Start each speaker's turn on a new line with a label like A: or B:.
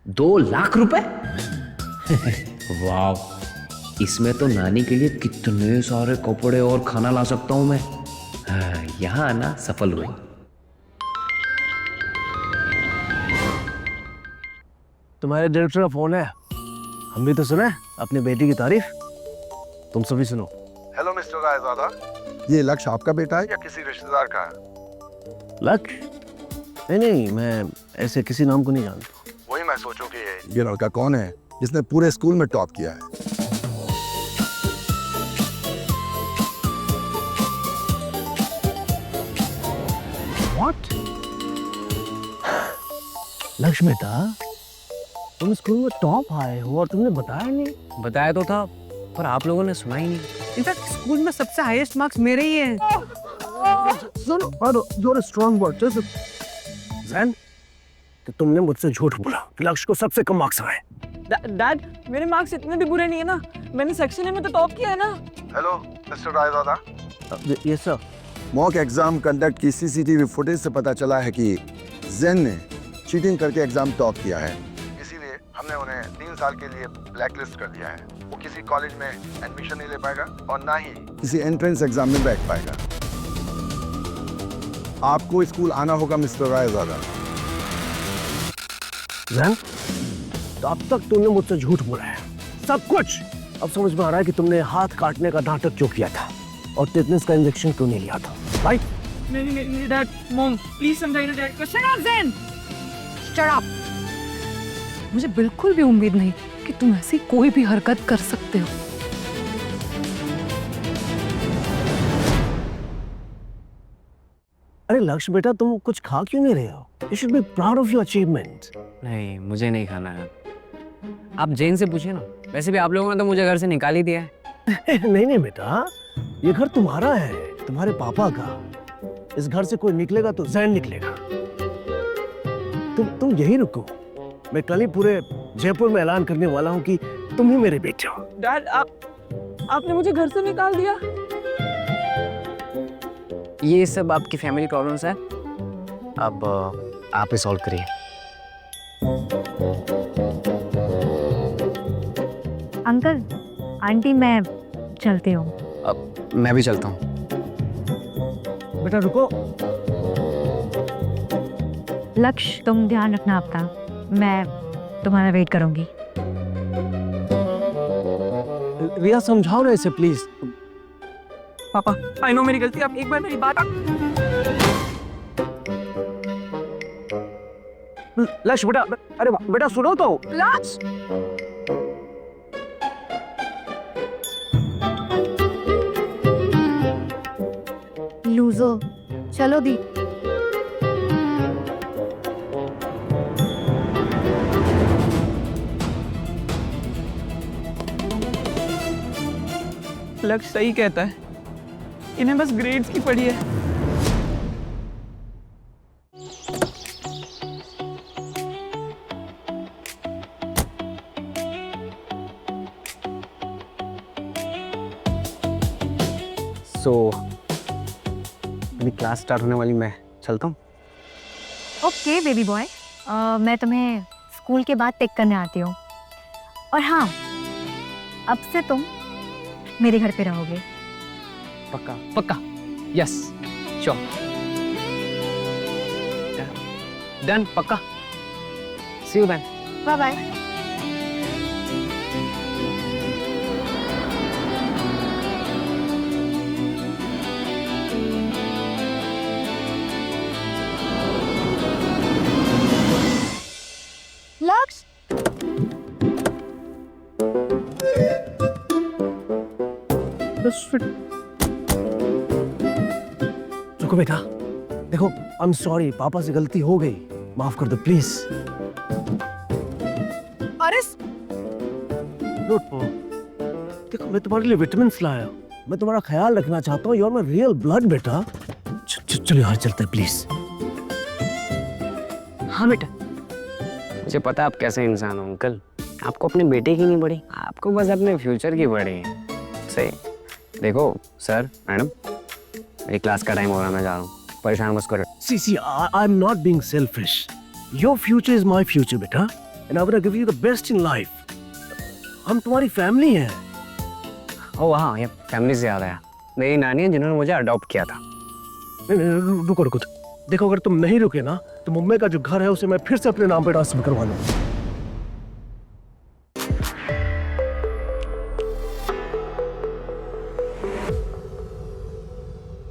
A: 2 लाख रुपए? वाह, इसमें तो नानी के लिए कितने सारे कपड़े और खाना ला सकता हूं मैं। हाँ, यहाँ आना सफल हुआ।
B: तुम्हारे डायरेक्टर का फोन है। हम भी तो सुने अपनी बेटी की तारीफ, तुम सभी सुनो।
C: हेलो मिस्टर रायजादा, ये लक्ष्य आपका बेटा है या किसी रिश्तेदार का है?
B: लक्ष्य? नहीं, मैं ऐसे किसी नाम को नहीं जानता।
C: वही मैं सोचूं कि ये लड़का कौन है जिसने पूरे स्कूल में टॉप किया है।
B: What? लक्ष्य बेटा, तुम स्कूल में टॉप आए हो और तुमने बताया नहीं।
A: बताया तो था, पर आप लोगों ने सुना ही नहीं। इनफैक्ट स्कूल में सबसे हाईएस्ट मार्क्स मेरे ही हैं।
B: सुनो, स्ट्रॉन्ग वर्ड। जैन, कि तुमने मुझसे झूठ बोला। लक्ष्य को सबसे कम मार्क्स आए।
D: डैड, मेरे मार्क्स इतने भी बुरे नहीं है ना। मैंने सेक्शन ए में तो टॉप किया है ना।
C: हेलो मिस्टर रायजादा,
B: ये सर,
C: मॉक एग्जाम कंडक्ट की सीसीटीवी फुटेज से पता चला है कि जेन ने चीटिंग करके एग्जाम टॉप किया है। इसीलिए हमने उन्हें 3 साल के लिए ब्लैकलिस्ट कर दिया है। वो किसी कॉलेज में एडमिशन नहीं ले पाएगा और ना ही किसी एंट्रेंस एग्जाम में बैठ पाएगा। आपको स्कूल आना होगा मिस्टर रायजादा।
B: जैन, तो अब तक तुमने मुझसे झूठ बोला है, सब कुछ। अब समझ में आ रहा है कि तुमने हाथ काटने का नाटक क्यों किया था और टिटनेस का इंजेक्शन क्यों नहीं लिया था, राइट?
D: नहीं डैड, मॉम प्लीज समझाइए डैड को। Shut up Zen,
E: shut up. मुझे बिल्कुल भी उम्मीद नहीं कि तुम ऐसी कोई भी हरकत कर सकते हो।
B: अरे लक्ष्य बेटा, तुम कुछ खा क्यों नहीं रहे हो? You should be proud of your achievement.
A: नहीं, मुझे नहीं खाना है। आप जैन से पूछिए ना। वैसे भी आप लोगों ने तो मुझे घर से निकाल ही दिया है।
B: नहीं बेटा, ये घर तुम्हारा है, तुम्हारे पापा का। इस घर से कोई निकलेगा तो जैन निकलेगा। तुम यही रुको। मैं कल ही पूरे जयपुर में ऐलान करने वाला हूँ कि तुम ही मेरे बेटे हो।
D: डैड, आपने मुझे घर से निकाल दिया।
A: ये सब आपकी फैमिली प्रॉब्लम्स है, अब आप ही सॉल्व करिए।
F: अंकल, आंटी, मैं चलती हूँ।
A: अब मैं भी चलता हूँ।
B: बेटा रुको।
F: लक्ष्य, तुम ध्यान रखना अपना। मैं तुम्हारा वेट करूंगी।
B: रिया, समझाओ ना इसे प्लीज।
D: पापा, आई नो मेरी गलती, आप एक बार मेरी बात।
B: लक्ष्य बेटा, अरे बेटा सुनो तो।
E: लक्ष्य,
F: लूजो, चलो दी।
D: लक्ष्य सही कहता है, इन्हें बस ग्रेड्स की पड़ी है।
A: मेरी क्लास स्टार्ट होने वाली, मैं चलता हूँ।
F: ओके बेबी बॉय, मैं तुम्हें स्कूल के बाद पिक करने आती हूँ। और हाँ, अब से तुम मेरे घर पे रहोगे।
A: पक्का पक्का, यस श्योर, डन, पक्का। See you then.
F: Bye bye. Lakshya,
B: रुको बेटा, देखो, आई एम सॉरी, पापा से गलती हो गई, माफ कर दो प्लीज।
E: अरे
B: देखो, मैं तुम्हारे लिए विटामिन लाया हूं। मैं तुम्हारा ख्याल रखना चाहता हूँ। You are my real blood बेटा। चलो यहाँ चलते हैं प्लीज।
A: हाँ बेटा, मुझे पता है आप कैसे इंसान हो अंकल। आपको अपने बेटे की नहीं पड़ी, आपको बस अपने फ्यूचर की पड़ी है। सही। देखो सर, मैडम, मेरी क्लास का टाइम हो रहा है, मैं जा रहा हूँ, परेशान मत करो।
B: See, I am not being selfish. Your future is my future, बेटा। and I will give you the best in life. हम तुम्हारी फैमिली हैं।
A: ओ हाँ, ये फैमिली से याद आया, मेरी नानी है जिन्होंने मुझे अडॉप्ट किया था।
B: रुको रुको, देखो अगर तुम नहीं रुके ना तो मुंबई का जो घर है उसे मैं फिर से अपने नाम पे ट्रांसफर करवा लूँ।